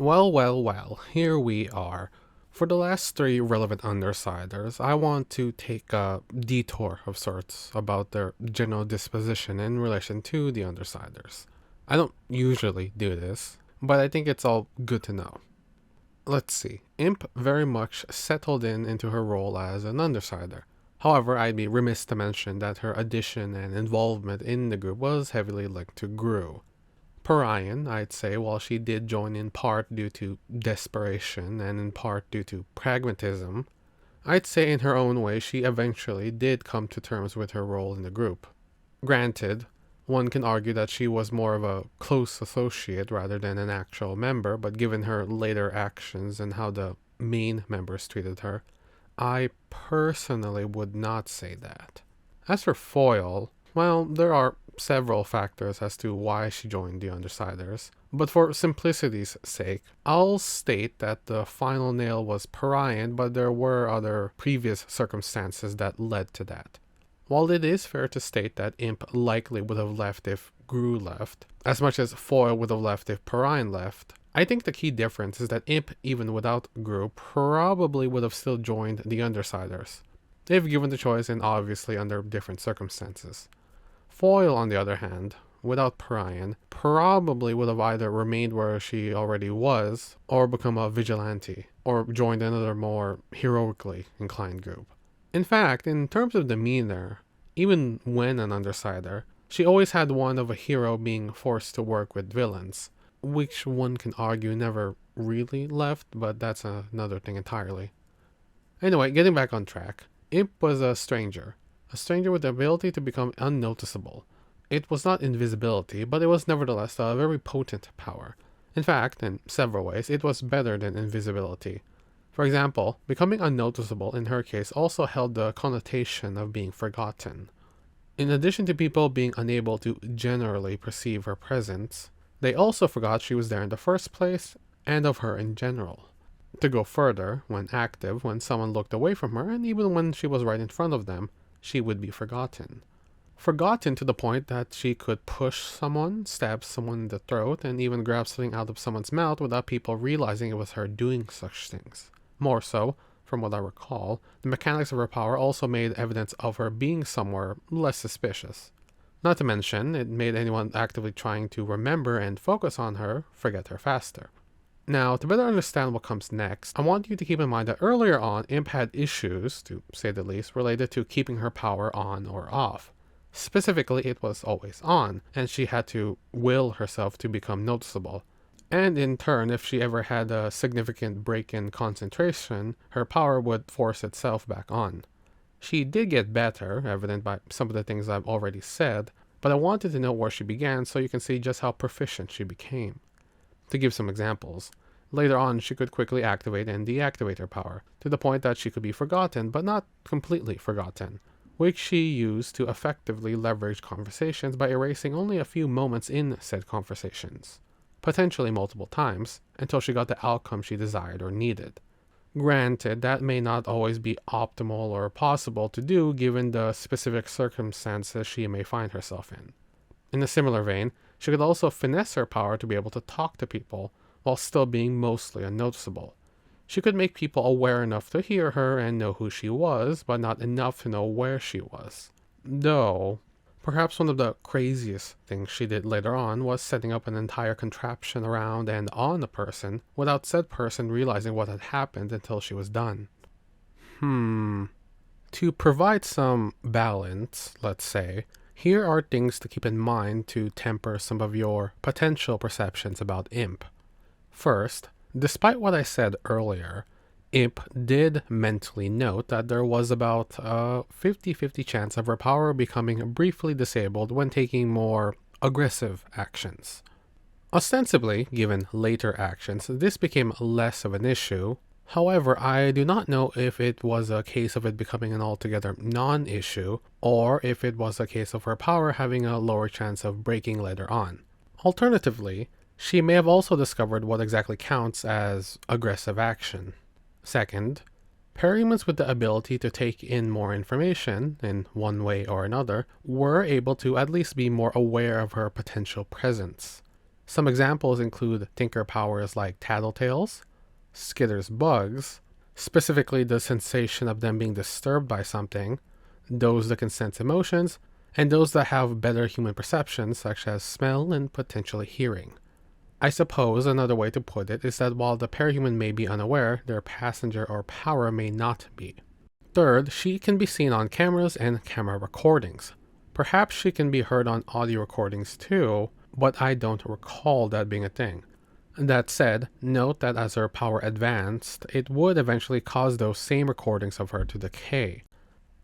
Well, here we are. For the last three relevant Undersiders, I want to take a detour of sorts about their general disposition in relation to the Undersiders. I don't usually do this, but I think it's all good to know. Let's see. Imp very much settled into her role as an Undersider. However, I'd be remiss to mention that her addition and involvement in the group was heavily linked to Gru. Parian, I'd say, while she did join in part due to desperation and in part due to pragmatism, I'd say in her own way she eventually did come to terms with her role in the group. Granted, one can argue that she was more of a close associate rather than an actual member, but given her later actions and how the main members treated her, I personally would not say that. As for Foil, well, there are several factors as to why she joined the Undersiders, but for simplicity's sake, I'll state that the final nail was Parian, but there were other previous circumstances that led to that. While it is fair to state that Imp likely would have left if Gru left, as much as Foil would have left if Parian left, I think the key difference is that Imp, even without Gru, probably would have still joined the Undersiders, if given the choice and obviously under different circumstances. Foil, on the other hand, without Parian, probably would have either remained where she already was, or become a vigilante, or joined another more heroically inclined group. In fact, in terms of demeanor, even when an Undersider, she always had one of a hero being forced to work with villains, which one can argue never really left, but that's another thing entirely. Anyway, getting back on track, Imp was a stranger with the ability to become unnoticeable. It was not invisibility, but it was nevertheless a very potent power. In fact, in several ways, it was better than invisibility. For example, becoming unnoticeable in her case also held the connotation of being forgotten. In addition to people being unable to generally perceive her presence, they also forgot she was there in the first place, and of her in general. To go further, when active, when someone looked away from her, and even when she was right in front of them, she would be forgotten. Forgotten to the point that she could push someone, stab someone in the throat, and even grab something out of someone's mouth without people realizing it was her doing such things. More so, from what I recall, the mechanics of her power also made evidence of her being somewhere less suspicious. Not to mention, it made anyone actively trying to remember and focus on her forget her faster. Now, to better understand what comes next, I want you to keep in mind that earlier on, Imp had issues, to say the least, related to keeping her power on or off. Specifically, it was always on, and she had to will herself to become noticeable. And in turn, if she ever had a significant break in concentration, her power would force itself back on. She did get better, evident by some of the things I've already said, but I wanted to know where she began so you can see just how proficient she became. To give some examples, later on she could quickly activate and deactivate her power, to the point that she could be forgotten, but not completely forgotten, which she used to effectively leverage conversations by erasing only a few moments in said conversations, potentially multiple times, until she got the outcome she desired or needed. Granted, that may not always be optimal or possible to do given the specific circumstances she may find herself in. In a similar vein, she could also finesse her power to be able to talk to people while still being mostly unnoticeable. She could make people aware enough to hear her and know who she was, but not enough to know where she was. Though, perhaps one of the craziest things she did later on was setting up an entire contraption around and on a person without said person realizing what had happened until she was done. To provide some balance, let's say, here are things to keep in mind to temper some of your potential perceptions about Imp. First, despite what I said earlier, Imp did mentally note that there was about a 50-50 chance of her power becoming briefly disabled when taking more aggressive actions. Ostensibly, given later actions, this became less of an issue. However, I do not know if it was a case of it becoming an altogether non-issue, or if it was a case of her power having a lower chance of breaking later on. Alternatively, she may have also discovered what exactly counts as aggressive action. Second, paramount's with the ability to take in more information, in one way or another, were able to at least be more aware of her potential presence. Some examples include Tinker powers like Tattletales, Skitter's bugs, specifically the sensation of them being disturbed by something, those that can sense emotions, and those that have better human perceptions such as smell and potentially hearing. I suppose another way to put it is that while the parahuman may be unaware, their passenger or power may not be. Third, she can be seen on cameras and camera recordings. Perhaps she can be heard on audio recordings too, but I don't recall that being a thing. That said, note that as her power advanced, it would eventually cause those same recordings of her to decay.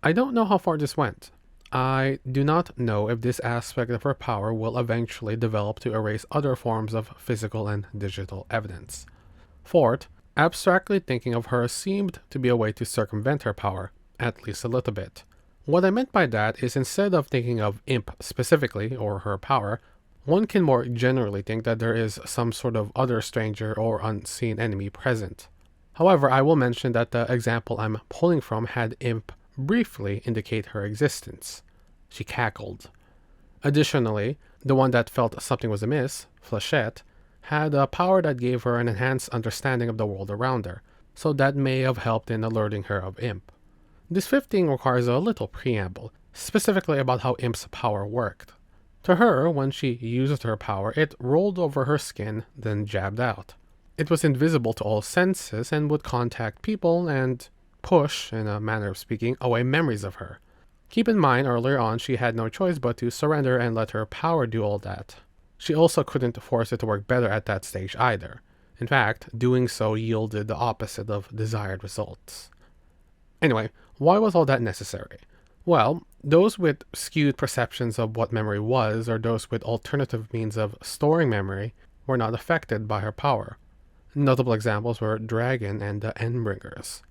I don't know how far this went. I do not know if this aspect of her power will eventually develop to erase other forms of physical and digital evidence. Fourth, abstractly thinking of her seemed to be a way to circumvent her power, at least a little bit. What I meant by that is instead of thinking of Imp specifically, or her power, one can more generally think that there is some sort of other stranger or unseen enemy present. However, I will mention that the example I'm pulling from had Imp briefly indicate her existence. She cackled. Additionally, the one that felt something was amiss, Flechette, had a power that gave her an enhanced understanding of the world around her, so that may have helped in alerting her of Imp. This fifth thing requires a little preamble, specifically about how Imp's power worked. To her, when she used her power, it rolled over her skin, then jabbed out. It was invisible to all senses and would contact people and push, in a manner of speaking, away memories of her. Keep in mind, earlier on she had no choice but to surrender and let her power do all that. She also couldn't force it to work better at that stage either. In fact, doing so yielded the opposite of desired results. Anyway, why was all that necessary? Well, those with skewed perceptions of what memory was, or those with alternative means of storing memory, were not affected by her power. Notable examples were Dragon and the Endbringers.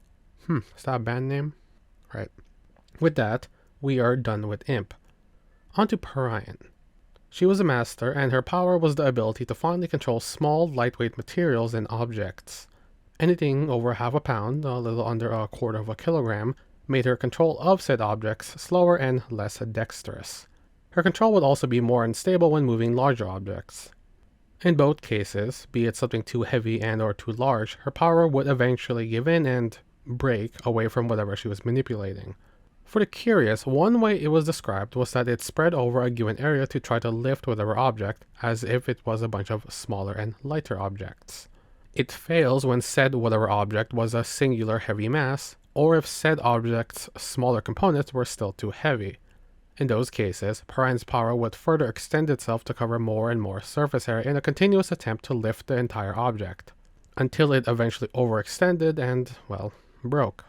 Is that a band name? Right. With that, we are done with Imp. On to Parian. She was a master, and her power was the ability to finally control small, lightweight materials and objects. Anything over half a pound, a little under a quarter of a kilogram, made her control of said objects slower and less dexterous. Her control would also be more unstable when moving larger objects. In both cases, be it something too heavy and or too large, her power would eventually give in and break away from whatever she was manipulating. For the curious, one way it was described was that it spread over a given area to try to lift whatever object, as if it was a bunch of smaller and lighter objects. It fails when said whatever object was a singular heavy mass, or if said object's smaller components were still too heavy. In those cases, Parian's power would further extend itself to cover more and more surface area in a continuous attempt to lift the entire object, until it eventually overextended and, well, broke.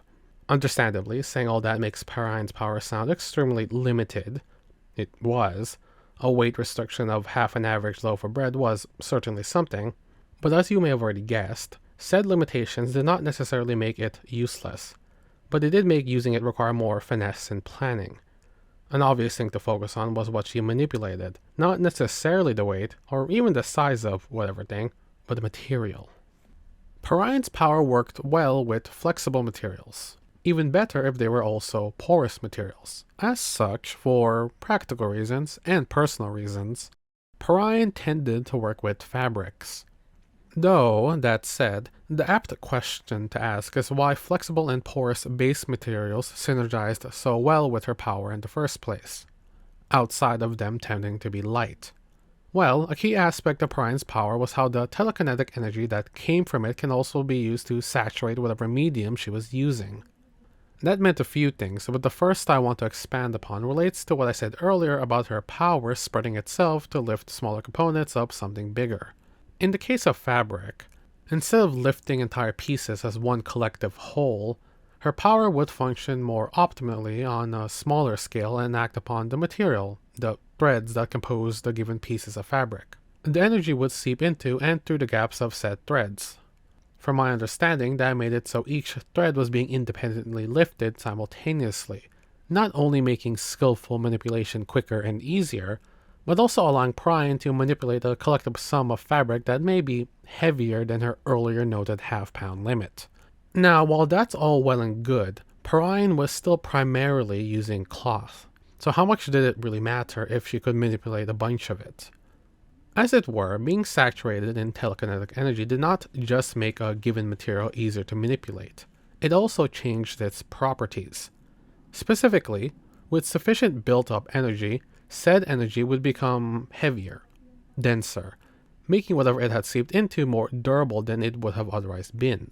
Understandably, saying all that makes Parian's power sound extremely limited. It was. A weight restriction of half an average loaf of bread was certainly something, but as you may have already guessed, said limitations did not necessarily make it useless, but it did make using it require more finesse and planning. An obvious thing to focus on was what she manipulated, not necessarily the weight, or even the size of whatever thing, but the material. Parian's power worked well with flexible materials. Even better if they were also porous materials. As such, for practical reasons and personal reasons, Parian tended to work with fabrics. Though, that said, the apt question to ask is why flexible and porous base materials synergized so well with her power in the first place, outside of them tending to be light. Well, a key aspect of Parian's power was how the telekinetic energy that came from it can also be used to saturate whatever medium she was using. That meant a few things, but the first I want to expand upon relates to what I said earlier about her power spreading itself to lift smaller components up something bigger. In the case of fabric, instead of lifting entire pieces as one collective whole, her power would function more optimally on a smaller scale and act upon the material, the threads that compose the given pieces of fabric. The energy would seep into and through the gaps of said threads. From my understanding, that made it so each thread was being independently lifted simultaneously, not only making skillful manipulation quicker and easier, but also allowing Parian to manipulate a collective sum of fabric that may be heavier than her earlier noted half-pound limit. Now, while that's all well and good, Parian was still primarily using cloth, so how much did it really matter if she could manipulate a bunch of it? As it were, being saturated in telekinetic energy did not just make a given material easier to manipulate, it also changed its properties. Specifically, with sufficient built-up energy, said energy would become heavier, denser, making whatever it had seeped into more durable than it would have otherwise been.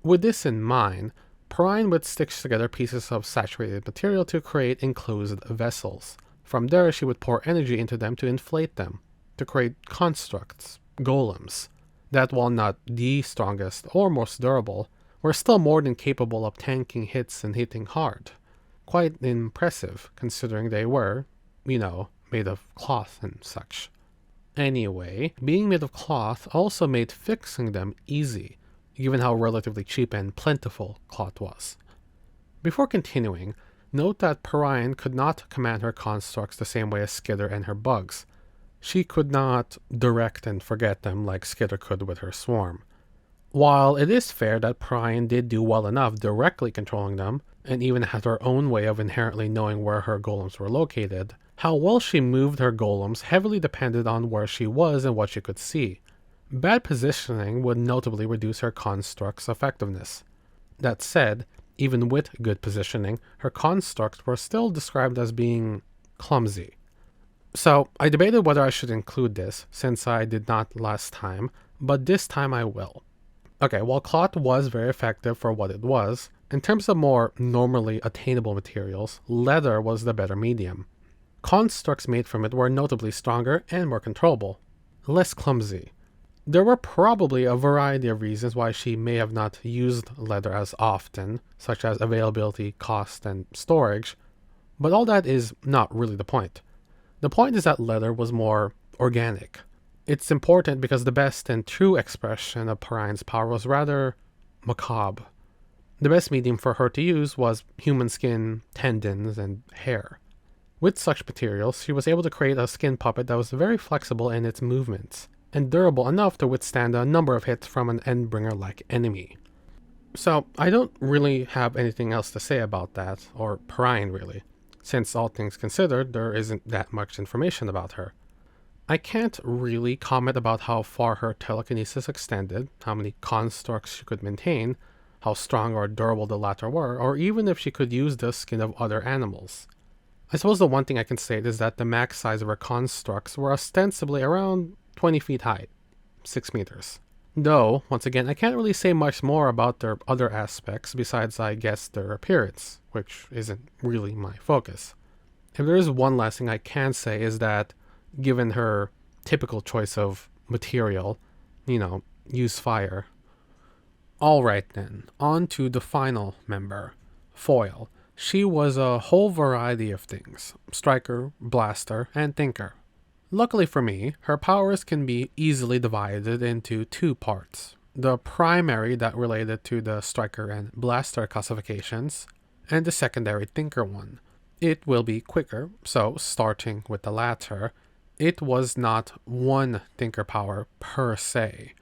With this in mind, Parian would stitch together pieces of saturated material to create enclosed vessels. From there, she would pour energy into them to inflate them, to create constructs, golems, that while not the strongest or most durable, were still more than capable of tanking hits and hitting hard. Quite impressive, considering they were, made of cloth and such. Anyway, being made of cloth also made fixing them easy, given how relatively cheap and plentiful cloth was. Before continuing, note that Parian could not command her constructs the same way as Skitter and her bugs. She could not direct and forget them like Skitter could with her swarm. While it is fair that Parian did do well enough directly controlling them, and even had her own way of inherently knowing where her golems were located, how well she moved her golems heavily depended on where she was and what she could see. Bad positioning would notably reduce her construct's effectiveness. That said, even with good positioning, her constructs were still described as being clumsy. So, I debated whether I should include this, since I did not last time, but this time I will. Okay, while cloth was very effective for what it was, in terms of more normally attainable materials, leather was the better medium. Constructs made from it were notably stronger and more controllable, less clumsy. There were probably a variety of reasons why she may have not used leather as often, such as availability, cost, and storage, but all that is not really the point. The point is that leather was more organic. It's important because the best and true expression of Parian's power was rather macabre. The best medium for her to use was human skin, tendons, and hair. With such materials, she was able to create a skin puppet that was very flexible in its movements, and durable enough to withstand a number of hits from an Endbringer-like enemy. So, I don't really have anything else to say about that, or Parian really, since all things considered, there isn't that much information about her. I can't really comment about how far her telekinesis extended, how many constructs she could maintain, how strong or durable the latter were, or even if she could use the skin of other animals. I suppose the one thing I can state is that the max size of her constructs were ostensibly around 20 feet high, 6 meters. Though, once again, I can't really say much more about their other aspects besides, I guess, their appearance, which isn't really my focus. If there is one last thing I can say is that, given her typical choice of material, use fire. Alright then, on to the final member, Foil. She was a whole variety of things, striker, blaster, and thinker. Luckily for me, her powers can be easily divided into two parts. The primary that related to the striker and blaster classifications, and the secondary thinker one. It will be quicker, so starting with the latter, it was not one thinker power per se.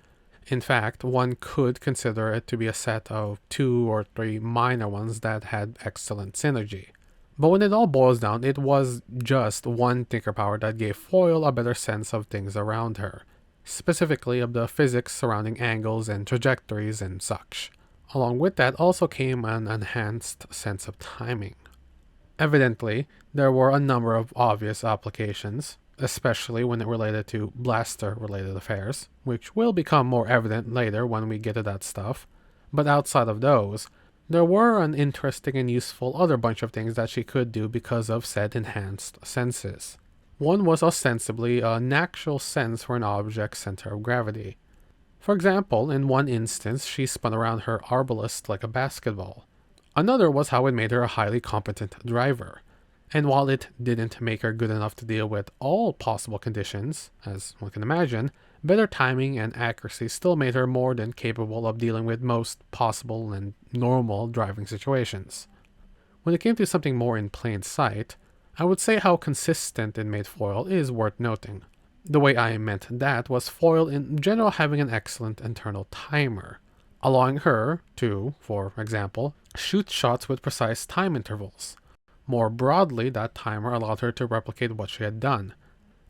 In fact, one could consider it to be a set of 2 or 3 minor ones that had excellent synergy. But when it all boils down, it was just one thinker power that gave Foil a better sense of things around her, specifically of the physics surrounding angles and trajectories and such. Along with that also came an enhanced sense of timing. Evidently, there were a number of obvious applications, especially when it related to blaster-related affairs, which will become more evident later when we get to that stuff. But outside of those, there were an interesting and useful other bunch of things that she could do because of said enhanced senses. One was ostensibly a natural sense for an object's center of gravity. For example, in one instance, she spun around her arbalest like a basketball. Another was how it made her a highly competent driver. And while it didn't make her good enough to deal with all possible conditions, as one can imagine, better timing and accuracy still made her more than capable of dealing with most possible and normal driving situations. When it came to something more in plain sight, I would say how consistent it made Foil is worth noting. The way I meant that was Foil in general having an excellent internal timer, allowing her to, for example, shoot shots with precise time intervals. More broadly, that timer allowed her to replicate what she had done.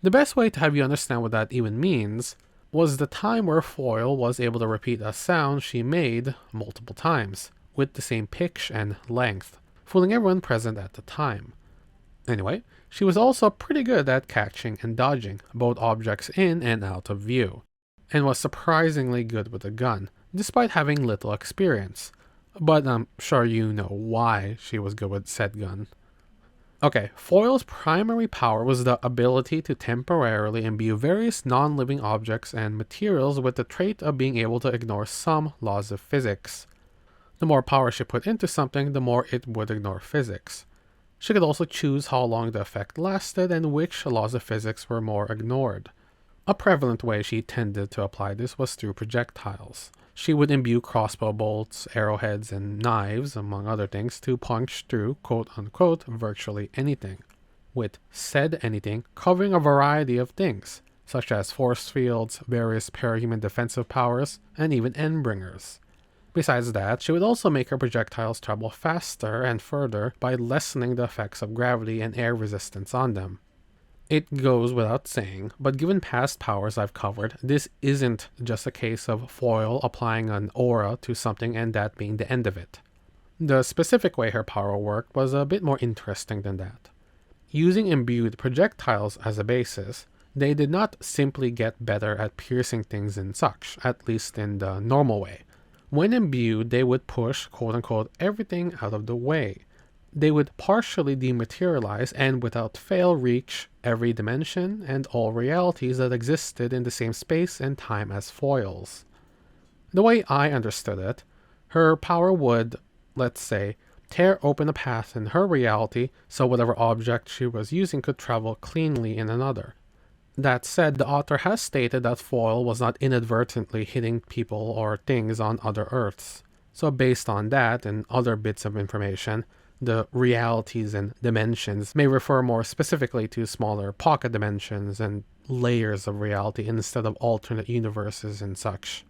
The best way to have you understand what that even means was the time where Foil was able to repeat a sound she made multiple times, with the same pitch and length, fooling everyone present at the time. Anyway, she was also pretty good at catching and dodging both objects in and out of view, and was surprisingly good with a gun, despite having little experience. But I'm sure you know why she was good with said gun. Okay, Foil's primary power was the ability to temporarily imbue various non-living objects and materials with the trait of being able to ignore some laws of physics. The more power she put into something, the more it would ignore physics. She could also choose how long the effect lasted and which laws of physics were more ignored. A prevalent way she tended to apply this was through projectiles. She would imbue crossbow bolts, arrowheads, and knives, among other things, to punch through quote-unquote virtually anything, with said anything covering a variety of things, such as force fields, various parahuman defensive powers, and even endbringers. Besides that, she would also make her projectiles travel faster and further by lessening the effects of gravity and air resistance on them. It goes without saying, but given past powers I've covered, this isn't just a case of Foil applying an aura to something and that being the end of it. The specific way her power worked was a bit more interesting than that. Using imbued projectiles as a basis, they did not simply get better at piercing things and such, at least in the normal way. When imbued, they would push quote-unquote everything out of the way. They would partially dematerialize and without fail reach every dimension and all realities that existed in the same space and time as Foil's. The way I understood it, her power would, let's say, tear open a path in her reality so whatever object she was using could travel cleanly in another. That said, the author has stated that Foil was not inadvertently hitting people or things on other Earths. So based on that and other bits of information, the realities and dimensions may refer more specifically to smaller pocket dimensions and layers of reality instead of alternate universes and such.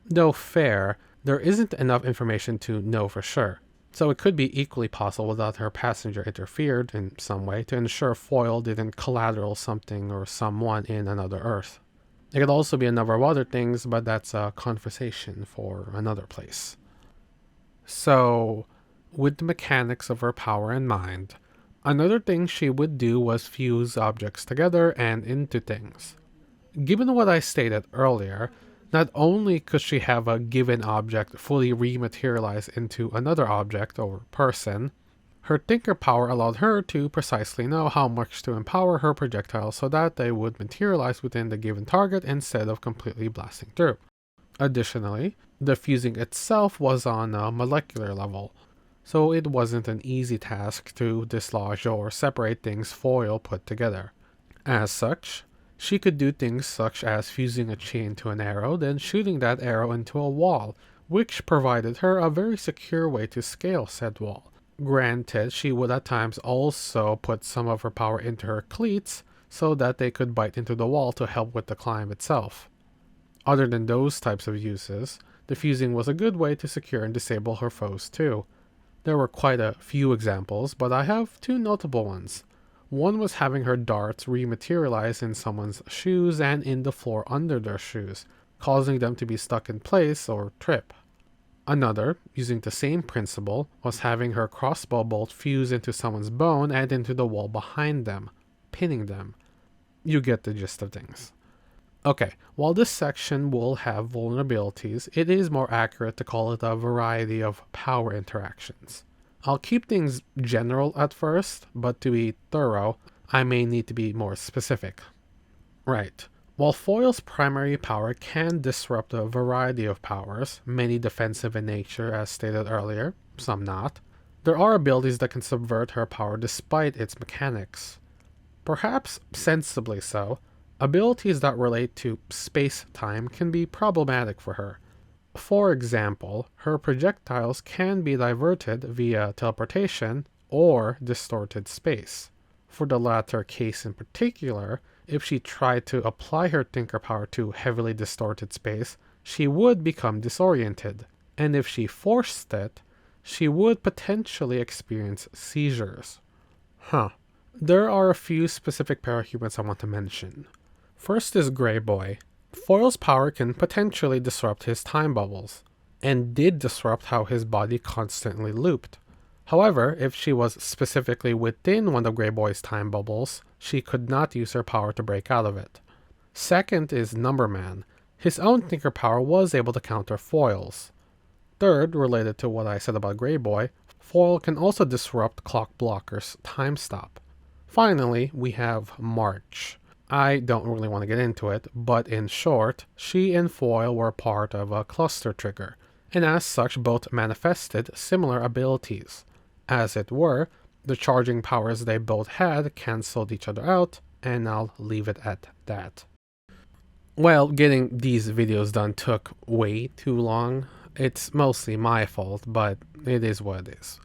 Though fair, there isn't enough information to know for sure, so it could be equally possible that her passenger interfered in some way to ensure Foil didn't collateral something or someone in another Earth. It could also be a number of other things, but that's a conversation for another place. So, with the mechanics of her power in mind, another thing she would do was fuse objects together and into things. Given what I stated earlier, not only could she have a given object fully rematerialize into another object or person, her thinker power allowed her to precisely know how much to empower her projectiles so that they would materialize within the given target instead of completely blasting through. Additionally, the fusing itself was on a molecular level, so it wasn't an easy task to dislodge or separate things Foil put together. As such, she could do things such as fusing a chain to an arrow, then shooting that arrow into a wall, which provided her a very secure way to scale said wall. Granted, she would at times also put some of her power into her cleats, so that they could bite into the wall to help with the climb itself. Other than those types of uses, the fusing was a good way to secure and disable her foes too. There were quite a few examples, but I have two notable ones. One was having her darts rematerialize in someone's shoes and in the floor under their shoes, causing them to be stuck in place or trip. Another, using the same principle, was having her crossbow bolt fuse into someone's bone and into the wall behind them, pinning them. You get the gist of things. Okay, while this section will have vulnerabilities, it is more accurate to call it a variety of power interactions. I'll keep things general at first, but to be thorough, I may need to be more specific. Right. While Foil's primary power can disrupt a variety of powers, many defensive in nature as stated earlier, some not, there are abilities that can subvert her power despite its mechanics. Perhaps sensibly so, abilities that relate to space-time can be problematic for her. For example, her projectiles can be diverted via teleportation or distorted space. For the latter case in particular, if she tried to apply her thinker power to heavily distorted space, she would become disoriented, and if she forced it, she would potentially experience seizures. There are a few specific parahumans I want to mention. First is Grey Boy. Foil's power can potentially disrupt his time bubbles, and did disrupt how his body constantly looped. However, if she was specifically within one of Grey Boy's time bubbles, she could not use her power to break out of it. Second is Numberman. His own thinker power was able to counter Foil's. Third, related to what I said about Grey Boy, Foil can also disrupt Clock Blocker's time stop. Finally, we have March. I don't really want to get into it, but in short, she and Foil were part of a cluster trigger, and as such both manifested similar abilities. As it were, the charging powers they both had cancelled each other out, and I'll leave it at that. Well, getting these videos done took way too long. It's mostly my fault, but it is what it is.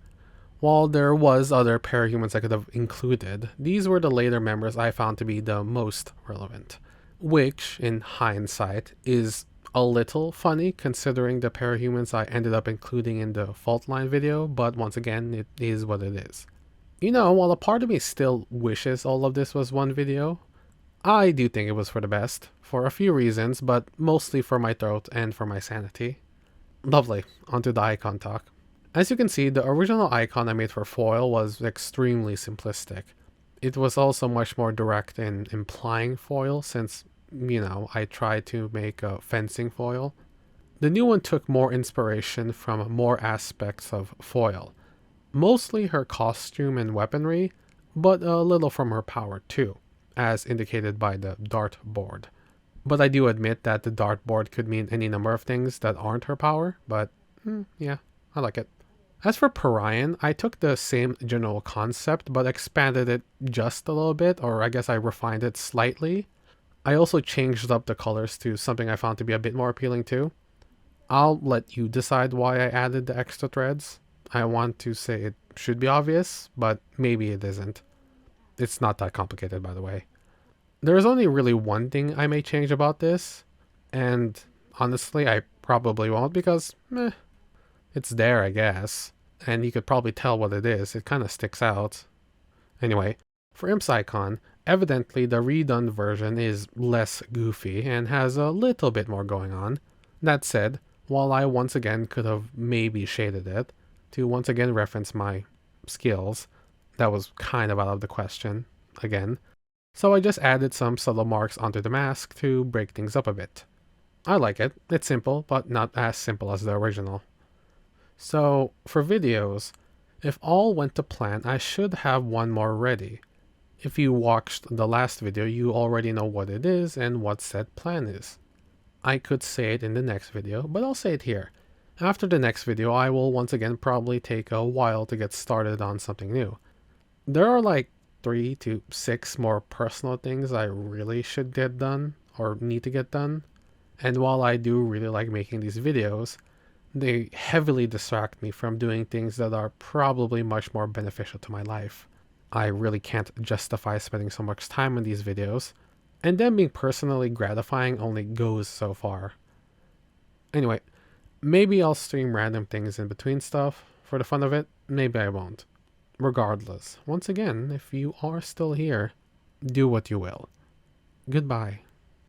While there was other parahumans I could have included, these were the later members I found to be the most relevant. Which, in hindsight, is a little funny considering the parahumans I ended up including in the fault line video, but once again, it is what it is. You know, while a part of me still wishes all of this was one video, I do think it was for the best, for a few reasons, but mostly for my throat and for my sanity. Lovely, onto the icon talk. As you can see, the original icon I made for Foil was extremely simplistic. It was also much more direct in implying Foil since, you know, I tried to make a fencing Foil. The new one took more inspiration from more aspects of Foil. Mostly her costume and weaponry, but a little from her power too, as indicated by the dartboard. But I do admit that the dartboard could mean any number of things that aren't her power, but yeah, I like it. As for Parian, I took the same general concept, but expanded it just a little bit, or I guess I refined it slightly. I also changed up the colors to something I found to be a bit more appealing too. I'll let you decide why I added the extra threads. I want to say it should be obvious, but maybe it isn't. It's not that complicated, by the way. There's only really one thing I may change about this, and honestly, I probably won't because, it's there, I guess. And you could probably tell what it is. It kind of sticks out. Anyway, for Imp's icon, evidently the redone version is less goofy and has a little bit more going on. That said, while I once again could have maybe shaded it, to once again reference my skills, that was kind of out of the question, again. So I just added some subtle marks onto the mask to break things up a bit. I like it. It's simple, but not as simple as the original. So, for videos, if all went to plan, I should have one more ready. If you watched the last video, you already know what it is and what said plan is. I could say it in the next video, but I'll say it here. After the next video, I will once again probably take a while to get started on something new. There are like 3 to 6 more personal things I really should get done, or need to get done. And while I do really like making these videos, they heavily distract me from doing things that are probably much more beneficial to my life. I really can't justify spending so much time on these videos, and them being personally gratifying only goes so far. Anyway, maybe I'll stream random things in between stuff for the fun of it, maybe I won't. Regardless, once again, if you are still here, do what you will. Goodbye.